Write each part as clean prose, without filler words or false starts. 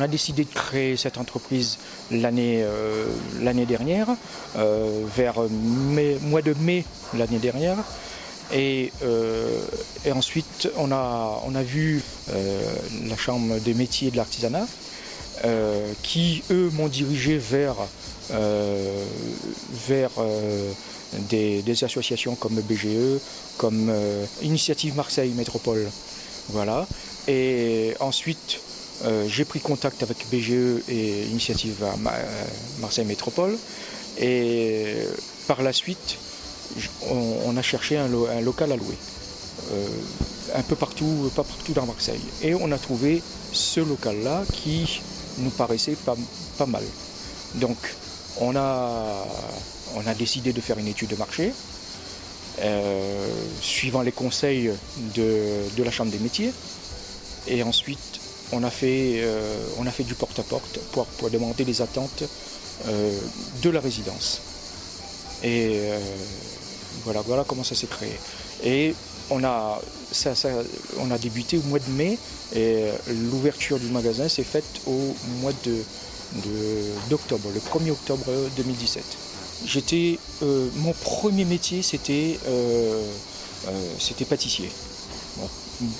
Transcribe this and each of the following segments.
a décidé de créer cette entreprise l'année dernière, vers mois de mai l'année dernière. Et ensuite, on a vu la Chambre des métiers et de l'artisanat qui, eux, m'ont dirigé vers des associations comme BGE, comme Initiative Marseille Métropole. Voilà. Et ensuite, j'ai pris contact avec BGE et Initiative Marseille Métropole. Et par la suite, on a cherché un local à louer. Un peu partout, pas partout dans Marseille. Et on a trouvé ce local-là qui nous paraissait pas mal. Donc, on a décidé de faire une étude de marché, suivant les conseils de la Chambre des métiers. Et ensuite, on a fait du porte-à-porte pour demander les attentes de la résidence. Et voilà comment ça s'est créé. Et on a débuté au mois de mai et l'ouverture du magasin s'est faite au mois d'octobre, le 1er octobre 2017. Mon premier métier, c'était pâtissier,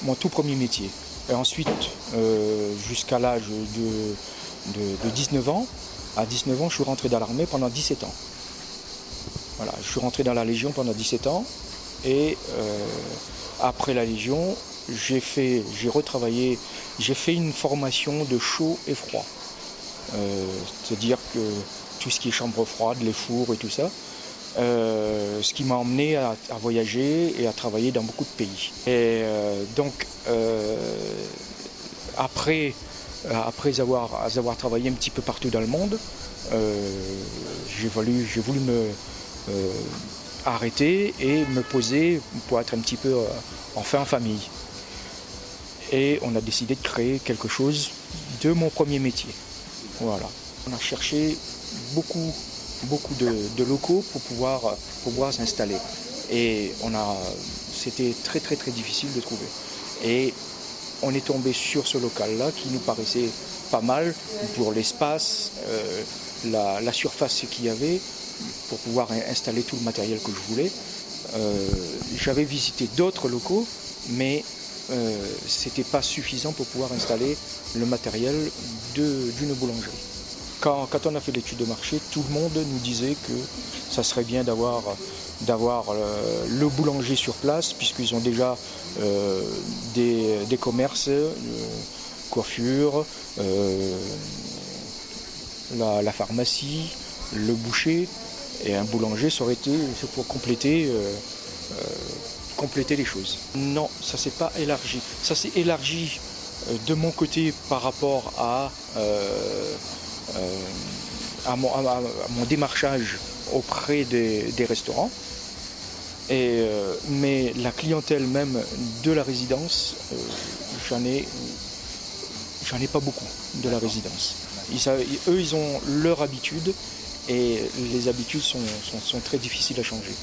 mon tout premier métier. Et ensuite, jusqu'à l'âge de 19 ans, à 19 ans, je suis rentré dans l'armée pendant 17 ans. Voilà, je suis rentré dans la Légion pendant 17 ans et après la Légion, j'ai fait une formation de chaud et froid. C'est-à-dire que tout ce qui est chambre froide, les fours et tout ça, ce qui m'a emmené à voyager et à travailler dans beaucoup de pays. Et donc, après avoir travaillé un petit peu partout dans le monde, j'ai voulu me arrêter et me poser pour être un petit peu enfin en famille. Et on a décidé de créer quelque chose de mon premier métier. Voilà. On a cherché beaucoup de locaux pour pouvoir s'installer. Et c'était très très très difficile de trouver. Et on est tombé sur ce local-là qui nous paraissait pas mal pour l'espace, la surface qu'il y avait, pour pouvoir installer tout le matériel que je voulais. J'avais visité d'autres locaux, mais c'était pas suffisant pour pouvoir installer le matériel d'une boulangerie. Quand on a fait l'étude de marché, tout le monde nous disait que ça serait bien d'avoir le boulanger sur place, puisqu'ils ont déjà des commerces, coiffure, la pharmacie, le boucher, et un boulanger, ça aurait été pour compléter les choses. Non, ça s'est pas élargi. Ça s'est élargi de mon côté par rapport à mon démarchage auprès des restaurants. Mais la clientèle même de la résidence, j'en ai pas beaucoup de la résidence. Eux, ils ont leur habitude et les habitudes sont très difficiles à changer.